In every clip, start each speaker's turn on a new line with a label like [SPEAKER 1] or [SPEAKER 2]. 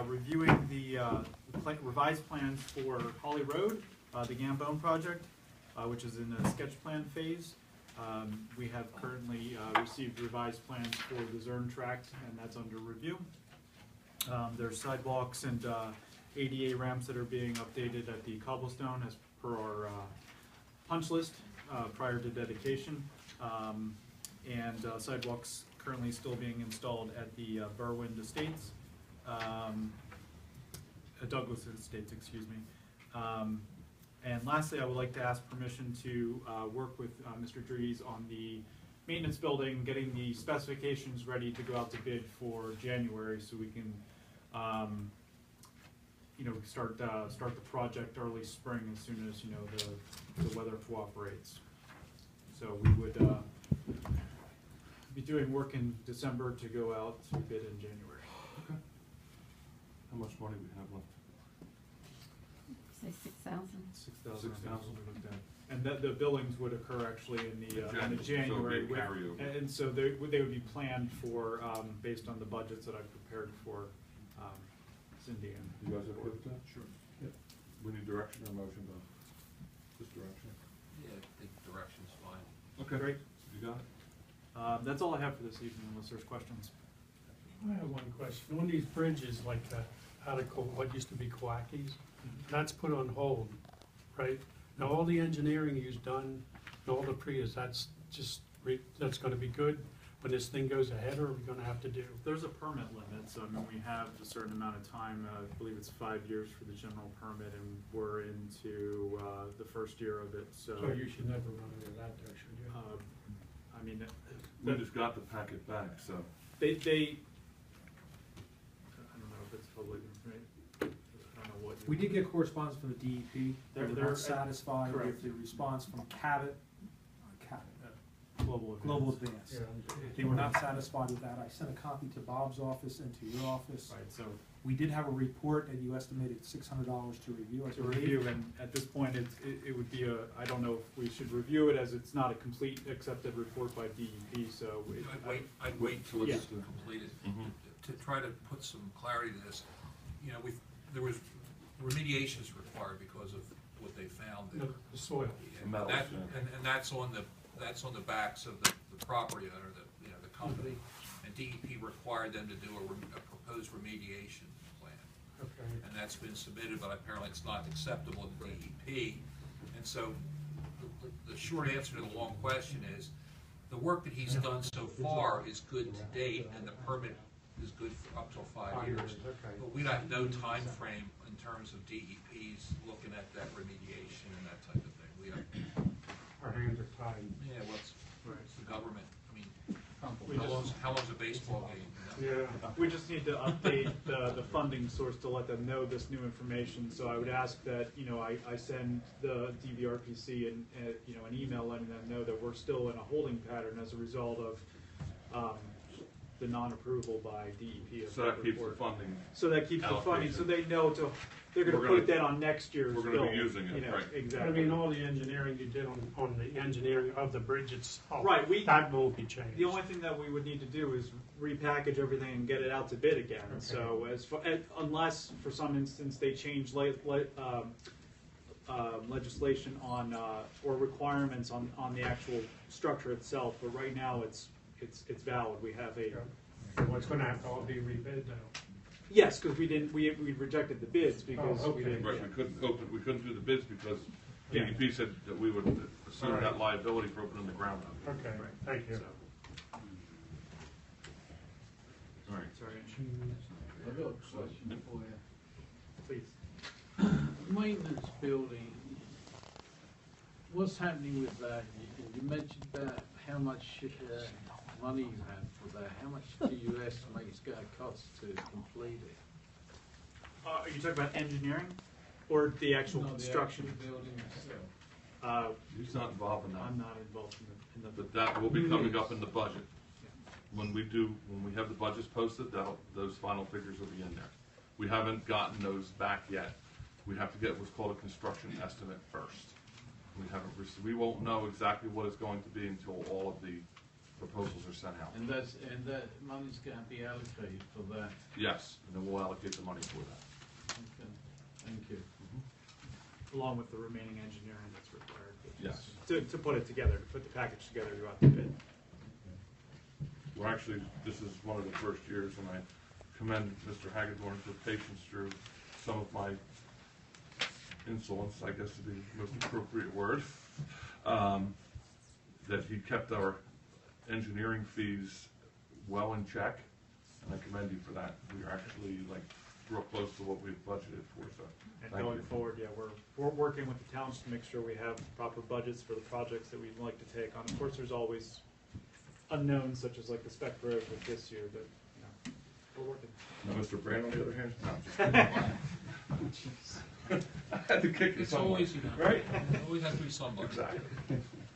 [SPEAKER 1] reviewing the revised plans for Holly Road, the Gambone project, which is in the sketch plan phase. We have currently received revised plans for the Zern tract, and that's under review. There's sidewalks and ADA ramps that are being updated at the cobblestone as per our punch list prior to dedication. And sidewalks currently still being installed at the Berwind Estates, Douglass Estates, excuse me. And lastly, I would like to ask permission to work with Mr. Dries on the maintenance building, getting the specifications ready to go out to bid for January, so we can, start the project early spring as soon as the weather cooperates. So we would be doing work in December to go out to bid in January.
[SPEAKER 2] Okay. How much money we have left?
[SPEAKER 3] Say 6,000.
[SPEAKER 1] 6,000. And that the billings would occur actually in the January,
[SPEAKER 2] so
[SPEAKER 1] and so they would be planned for based on the budgets that I've prepared for Cindy and.
[SPEAKER 2] You guys okay with that?
[SPEAKER 4] Sure.
[SPEAKER 2] Yep. We need direction or motion, Bob? Just direction.
[SPEAKER 4] Yeah, I think direction's fine.
[SPEAKER 2] Okay.
[SPEAKER 1] Great.
[SPEAKER 2] You got it?
[SPEAKER 1] That's all I have for this evening, unless there's questions.
[SPEAKER 5] I have one question. On these bridges, like what used to be Kawakis, that's put on hold, right? Now, all the engineering you've done, and all the that's just, that's gonna be good when this thing goes ahead, or are we gonna have to do?
[SPEAKER 1] There's a permit limit, so I mean, we have a certain amount of time, I believe it's 5 years for the general permit, and we're into the first year of it, so.
[SPEAKER 5] So you should never run into that there, should you?
[SPEAKER 1] I mean,
[SPEAKER 2] We just got the packet back, so.
[SPEAKER 1] they, I don't know if it's public, right? I don't know what.
[SPEAKER 6] We did get correspondence from the DEP. They're
[SPEAKER 1] They're
[SPEAKER 6] not satisfied
[SPEAKER 1] correct.
[SPEAKER 6] with the response from Cabot,
[SPEAKER 1] Global Advance.
[SPEAKER 6] Global Advance.
[SPEAKER 5] Yeah.
[SPEAKER 6] They were not satisfied with that. I sent a copy to Bob's office and to your office.
[SPEAKER 1] Right, so
[SPEAKER 6] We did have a report that you estimated $600 to review.
[SPEAKER 1] to review, and at this point, it would be I don't know if we should review it as it's not a complete accepted report by DEP, so.
[SPEAKER 4] I'd wait till it's
[SPEAKER 1] Yeah.
[SPEAKER 4] completed.
[SPEAKER 2] Mhm.
[SPEAKER 4] To try to put some clarity to this. There was remediations required because of what they found there.
[SPEAKER 5] The soil.
[SPEAKER 4] And
[SPEAKER 2] Metals,
[SPEAKER 4] that,
[SPEAKER 2] yeah.
[SPEAKER 4] and that's on the backs of the property owner, the company, and DEP required them to do a proposed remediation plan.
[SPEAKER 5] Okay.
[SPEAKER 4] And that's been submitted, but apparently it's not acceptable to DEP. And so the short answer to the long question is, the work that he's done so far is good to date, and the permit is good for up till 5 years.
[SPEAKER 5] Okay.
[SPEAKER 4] But we have no time frame in terms of DEP's looking at that remediation and that type of thing. We have,
[SPEAKER 5] Our hands are tied.
[SPEAKER 4] yeah, what's the government? I mean,
[SPEAKER 1] We just-
[SPEAKER 4] how long's a baseball game? You know?
[SPEAKER 5] Yeah.
[SPEAKER 1] We just need to update the funding source to let them know this new information, so I would ask that, I send the DVRPC an email letting them know that we're still in a holding pattern as a result of the non-approval by DEP.
[SPEAKER 2] So that keeps the funding.
[SPEAKER 1] So that keeps the funding, so they know they're
[SPEAKER 2] We're
[SPEAKER 1] gonna
[SPEAKER 2] gonna-
[SPEAKER 1] put that on next year's bill.
[SPEAKER 2] we're gonna be using it, right.
[SPEAKER 5] I
[SPEAKER 1] Exactly.
[SPEAKER 5] mean, all the engineering you did on the engineering of the bridge itself.
[SPEAKER 1] Right,
[SPEAKER 5] That will be changed.
[SPEAKER 1] The only thing that we would need to do is repackage everything and get it out to bid again.
[SPEAKER 5] Okay.
[SPEAKER 1] So unless for some instance they change legislation on or requirements on the actual structure itself, but right now it's valid. We have a
[SPEAKER 5] Yeah. So what's gonna have to all be rebid though?
[SPEAKER 1] yes, because we rejected the bids because
[SPEAKER 5] Oh,
[SPEAKER 1] we
[SPEAKER 5] okay.
[SPEAKER 1] didn't.
[SPEAKER 2] Right, we couldn't do the bids because DEP said that we would assume that liability for opening the ground up.
[SPEAKER 5] Okay,
[SPEAKER 1] Right.
[SPEAKER 5] thank you.
[SPEAKER 1] So,
[SPEAKER 2] All right.
[SPEAKER 1] sorry,
[SPEAKER 7] I've got a question for you.
[SPEAKER 1] please.
[SPEAKER 7] Maintenance building, what's happening with that? You mentioned about how much money you have for that. How much do you estimate it's going to cost to complete it?
[SPEAKER 1] Are you talking about engineering or the actual
[SPEAKER 7] No, the
[SPEAKER 1] construction?
[SPEAKER 7] actual building itself.
[SPEAKER 2] He's not involved in that.
[SPEAKER 1] I'm not involved in the
[SPEAKER 2] But that will be coming up in the budget. When we have the budgets posted, those final figures will be in there. We haven't gotten those back yet. We have to get what's called a construction estimate first. We won't know exactly what it's going to be until all of the proposals are sent out.
[SPEAKER 7] And that money's gonna be allocated for that?
[SPEAKER 2] Yes, and then we'll allocate the money for that.
[SPEAKER 7] Okay, thank you.
[SPEAKER 1] Along with the remaining engineering that's required. which is
[SPEAKER 2] Yes.
[SPEAKER 1] To put it together, to put the package together throughout the bid.
[SPEAKER 2] We're actually, this is one of the first years, and I commend Mr. Hagadorn for patience through some of my insolence, I guess would be the most appropriate word, that he kept our engineering fees well in check, and I commend you for that. We are actually like real close to what we've budgeted for, so
[SPEAKER 1] And
[SPEAKER 2] thank
[SPEAKER 1] going
[SPEAKER 2] you.
[SPEAKER 1] forward, yeah, we're working with the towns to make sure we have proper budgets for the projects that we'd like to take on. Of course, there's always unknowns, such as like the spec road with this year, but, you know, we're working.
[SPEAKER 2] Now, Mr. Brand, on the other hand, no, I'm just kidding. I had to kick you
[SPEAKER 4] It's
[SPEAKER 2] somewhere,
[SPEAKER 4] always, you know,
[SPEAKER 2] right?
[SPEAKER 4] always has to be somebody.
[SPEAKER 2] Exactly.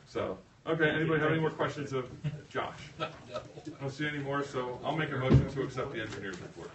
[SPEAKER 2] So, okay, anybody have any more questions of Josh?
[SPEAKER 4] No.
[SPEAKER 2] I don't see any more, so I'll make a motion to accept the engineer's report.